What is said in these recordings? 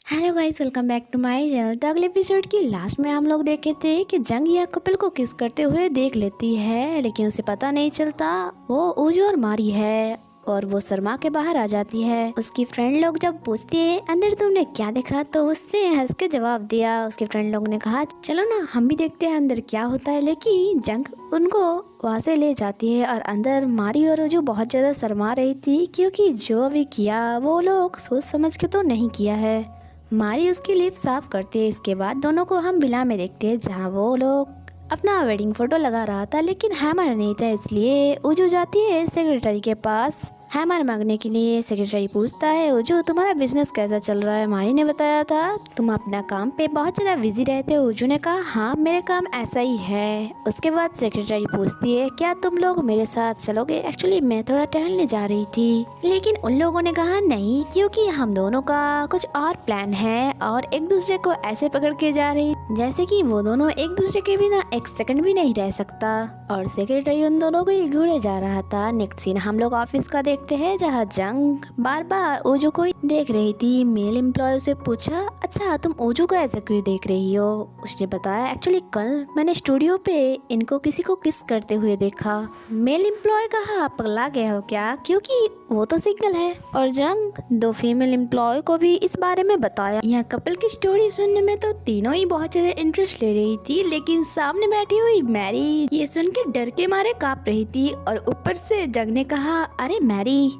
Hello guys, welcome back to my channel. तो अगले episode की लास्ट में हम लोग देखे थे कि जंग या कपिल को किस करते हुए देख लेती है, लेकिन उसे पता नहीं चलता वो उजू और मारी है और वो शर्मा के बाहर आ जाती है। उसकी फ्रेंड लोग जब पूछती है अंदर तुमने क्या देखा, तो उसने हंस के जवाब दिया। उसके फ्रेंड लोग ने कहा चलो ना हम भी देखते हैं अंदर क्या होता है, लेकिन जंग उनको वहाँ से ले जाती है और अंदर मारी और उजू बहुत ज्यादा शर्मा रही थी, क्योंकि जो भी किया वो लोग सोच समझ के तो नहीं किया है। मारी उसकी लिप साफ करती है। इसके बाद दोनों को हम विला में देखते हैं, जहाँ वो लोग अपना वेडिंग फोटो लगा रहा था, लेकिन हैमर नहीं था। इसलिए उजू जाती है सेक्रेटरी के पास हैमर मांगने के लिए। सेक्रेटरी पूछता है उजू तुम्हारा बिजनेस कैसा चल रहा है। मारी ने बताया था तुम अपना काम पे बहुत ज्यादा बिजी रहते हो। उजू ने कहा हाँ मेरे काम ऐसा ही है। उसके बाद सेक्रेटरी पूछती है क्या तुम लोग मेरे साथ चलोगे। एक्चुअली मैं थोड़ा टहलने जा रही थी, लेकिन उन लोगों ने कहा नहीं, क्योंकि हम दोनों का कुछ और प्लान है और एक दूसरे को ऐसे पकड़ के जा रही जैसे कि वो दोनों एक दूसरे के बिना एक सेकंड भी नहीं रह सकता। और सेक्रेटरी उन दोनों को ही घूरे जा रहा था। नेक्स्ट सीन हम लोग ऑफिस का देखते हैं, जहाँ जंग बार बार ओजू को देख रही थी। मेल एम्प्लॉय से पूछा अच्छा तुम ओजू को ऐसे क्यों देख रही हो। उसने बताया एक्चुअली कल मैंने स्टूडियो पे इनको किसी को किस करते हुए देखा। मेल एम्प्लॉय कहा पगला गए हो क्या, क्योंकि वो तो सिंगल है। और जंग दो फीमेल एम्प्लॉय को भी इस बारे में बताया। यह कपल की स्टोरी सुनने में तो तीनों ही बहुत ज्यादा इंटरेस्ट ले रही थी, लेकिन सामने बैठी हुई मैरी ये सुन के डर के मारे कांप रही थी। और ऊपर से जंग ने कहा अरे मैरी,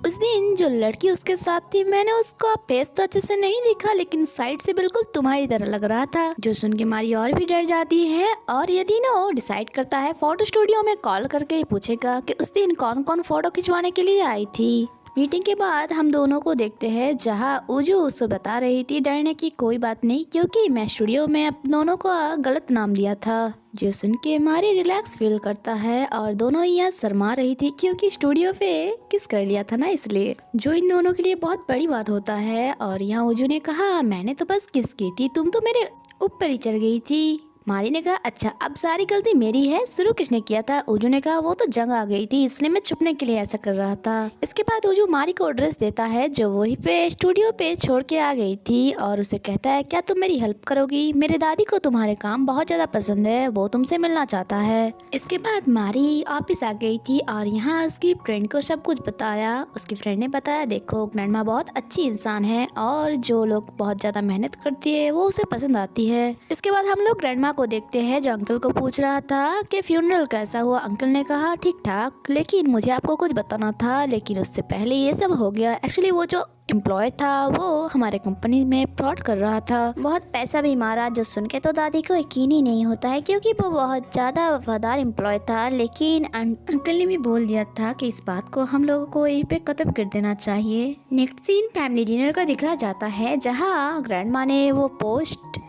उस दिन जो लड़की उसके साथ थी मैंने उसका फेस तो अच्छे से नहीं देखा, लेकिन साइड से बिल्कुल तुम्हारी तरह लग रहा था। जो सुन के मारी और भी डर जाती है और ये तीनों डिसाइड करता है फोटो स्टूडियो में कॉल करके ही पूछेगा कि उस दिन कौन कौन फोटो खिंचवाने के लिए आई थी। मीटिंग के बाद हम दोनों को देखते हैं, जहां उजू उससे बता रही थी डरने की कोई बात नहीं, क्योंकि मैं स्टूडियो में अब दोनों को गलत नाम दिया था। जो सुन के मारी रिलैक्स फील करता है और दोनों ही यहाँ शर्मा रही थी, क्योंकि स्टूडियो पे किस कर लिया था ना, इसलिए जो इन दोनों के लिए बहुत बड़ी बात होता है। और यहाँ उजू ने कहा मैंने तो बस किस की थी, तुम तो मेरे ऊपर ही चढ़ गई थी। मारी ने कहा अच्छा अब सारी गलती मेरी है, शुरू किसने किया था। उजू ने कहा वो तो जंग आ गई थी, इसलिए मैं छुपने के लिए ऐसा कर रहा था। इसके बाद उजू मारी को एड्रेस देता है जो वहीं पे स्टूडियो पे छोड़ के आ गई थी, और उसे कहता है क्या तुम मेरी हेल्प करोगी, मेरे दादी को तुम्हारे काम बहुत ज्यादा पसंद है, वो तुमसे मिलना चाहता है। इसके बाद मारी ऑफिस आ गई थी और यहाँ उसकी फ्रेंड को सब कुछ बताया। उसकी फ्रेंड ने बताया देखो ग्रैंडमा बहुत अच्छी इंसान है और जो लोग बहुत ज्यादा मेहनत करती है वो उसे पसंद आती है। इसके बाद हम लोग ग्रैंडमा को देखते हैं जो अंकल को पूछ रहा था कि फ्यूनरल कैसा हुआ। अंकल ने कहा ठीक ठाक, लेकिन मुझे आपको कुछ बताना था, लेकिन उससे पहले ये सब हो गया। एक्चुअली वो जो एम्प्लॉय था वो हमारे कंपनी में फ्रॉड कर रहा था, बहुत पैसा भी मारा। जो सुन के तो दादी को यकीन ही नहीं होता है, क्योंकि वो बहुत ज़्यादा वफादार एम्प्लॉय था। लेकिन अंकल ने भी बोल दिया था कि इस बात को हम लोगों को यहीं पे खत्म कर देना चाहिए। नेक्स्ट सीन फैमिली डिनर का दिखाया जाता है, जहाँ ग्रैंडमा ने वो पोस्ट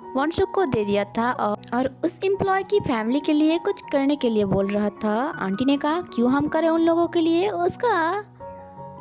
वॉन्सुक को दे दिया था और उस एम्प्लॉय की फैमिली के लिए कुछ करने के लिए बोल रहा था। आंटी ने कहा क्यों हम करें उन लोगों के लिए, उसका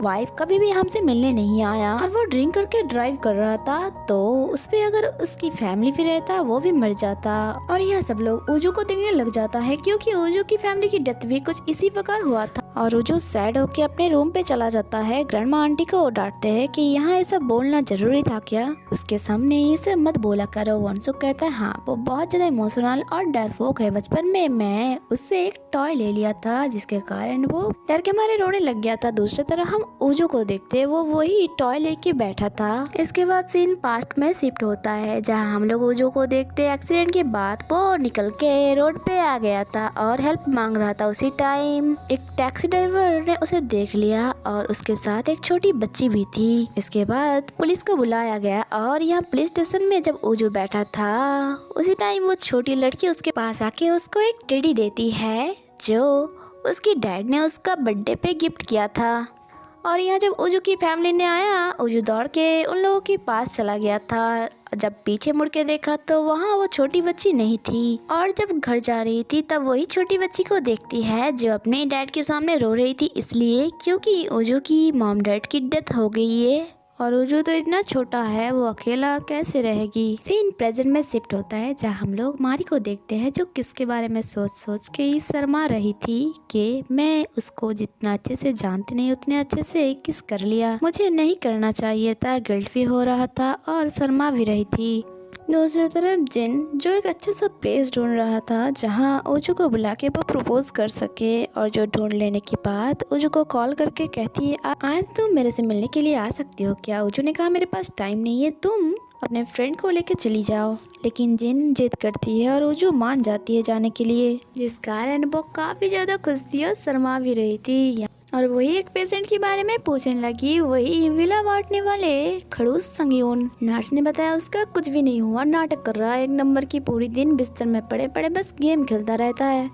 वाइफ कभी भी हमसे मिलने नहीं आया और वो ड्रिंक करके ड्राइव कर रहा था, तो उस पे अगर उसकी फैमिली भी रहता वो भी मर जाता। और यह सब लोग उजू को देखने लग जाता है, क्योंकि उजू की फैमिली की डेथ भी कुछ इसी प्रकार हुआ था। और उजू सैड होके अपने रूम पे चला जाता है। ग्रैंडमा आंटी को डांटते हैं कि यहाँ ये सब बोलना जरूरी था क्या, उसके सामने ये सब मत बोला करो। वॉन्सुक कहता है हाँ वो बहुत ज्यादा इमोशनल और डरपोक है, बचपन में मैं उससे एक टॉय ले लिया था जिसके कारण वो डर के मारे रोने लग गया था। दूसरी तरफ हम उजू को देखते वो वही टॉय लेके बैठा था। इसके बाद सीन पास्ट में शिफ्ट होता है, जहाँ हम लोग उजू को देखते एक्सीडेंट के बाद वो निकल के रोड पे आ गया था और हेल्प मांग रहा था। उसी टाइम एक टैक्सी ड्राइवर ने उसे देख लिया और उसके साथ एक छोटी बच्ची भी थी। इसके बाद पुलिस को बुलाया गया और यहाँ पुलिस स्टेशन में जब उजू बैठा था उसी टाइम वो छोटी लड़की उसके पास आके उसको एक टेडी देती है जो उसकी डैड ने उसका बर्थडे पे गिफ्ट किया था। और यहाँ जब उजू की फैमिली ने आया, उजू दौड़ के उन लोगों के पास चला गया था। जब पीछे मुड़ के देखा तो वहाँ वो छोटी बच्ची नहीं थी, और जब घर जा रही थी तब वही छोटी बच्ची को देखती है जो अपने डैड के सामने रो रही थी, इसलिए क्योंकि उजू की मॉम डैड की डेथ हो गई है। और उजू तो इतना छोटा है, वो अकेला कैसे रहेगी। सीन प्रेजेंट में शिफ्ट होता है जहाँ हम लोग मारी को देखते हैं जो किसके बारे में सोच सोच के ही शर्मा रही थी कि मैं उसको जितना अच्छे से जानती नहीं उतने अच्छे से किस कर लिया। मुझे नहीं करना चाहिए था, गिल्ट भी हो रहा था और शर्मा भी रही थी। दूसरी तरफ जिन जो एक अच्छा सा प्लेस ढूंढ रहा था जहां ओजू को बुला के वो प्रपोज कर सके, और जो ढूंढ लेने के बाद ओजू को कॉल करके कहती है आज तुम मेरे से मिलने के लिए आ सकती हो क्या। ओजू ने कहा मेरे पास टाइम नहीं है, तुम अपने फ्रेंड को लेके चली जाओ। लेकिन जिन जिद करती है और ओजू मान जाती है जाने के लिए, जिस कारण वो काफ़ी ज़्यादा खुश थी और शर्मा भी रही थी। और वही एक पेशेंट के बारे में पूछने लगी, वही विला बांटने वाले खड़ूस संगीन। नर्स ने बताया उसका कुछ भी नहीं हुआ, नाटक कर रहा है एक नंबर की, पूरी दिन बिस्तर में पड़े पड़े बस गेम खेलता रहता है।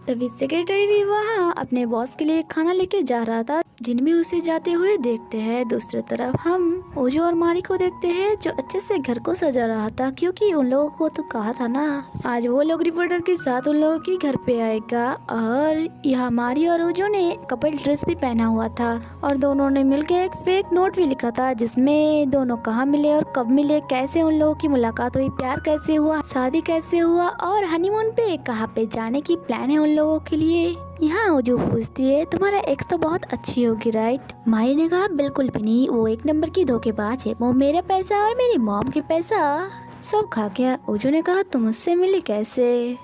तभी सेक्रेटरी भी वहाँ अपने बॉस के लिए खाना लेके जा रहा था, जिन भी उसे जाते हुए देखते हैं। दूसरी तरफ हम ओजू और मारी को देखते हैं जो अच्छे से घर को सजा रहा था, क्योंकि उन लोगों को तो कहा था ना आज वो लोग रिपोर्टर के साथ उन लोगों के घर पे आएगा। और यहाँ मारी और ओजू ने कपल ड्रेस भी पहना हुआ था और दोनों ने मिलकर एक फेक नोट भी लिखा था जिसमें दोनों कहाँ मिले और कब मिले, कैसे उन लोगों की मुलाकात हुई, प्यार कैसे हुआ, शादी कैसे हुआ और हनीमून पे कहाँ पे जाने की प्लान है उन लोगों के लिए। यहाँ ओजू पूछती है तुम्हारा एक्स तो बहुत अच्छी होगी राइट। मारी ने कहा बिल्कुल भी नहीं, वो एक नंबर की धोखेबाज है, वो मेरा पैसा और मेरी मॉम के पैसा सब खा गया। ओजू ने कहा तुम उससे मिली कैसे।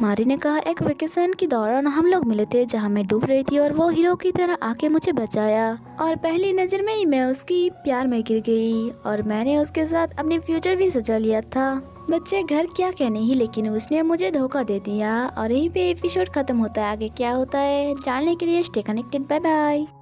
मारी ने कहा एक वेकेशन के दौरान हम लोग मिले थे जहाँ मैं डूब रही थी और वो हीरो की तरह आके मुझे बचाया, और पहली नज़र में ही मैं उसकी प्यार में गिर गई और मैंने उसके साथ अपने फ्यूचर भी सजा लिया था। बच्चे घर क्या कहने ही, लेकिन उसने मुझे धोखा दे दिया। और यहीं पे एपिसोड खत्म होता है। आगे क्या होता है जानने के लिए स्टे कनेक्टेड। Bye bye.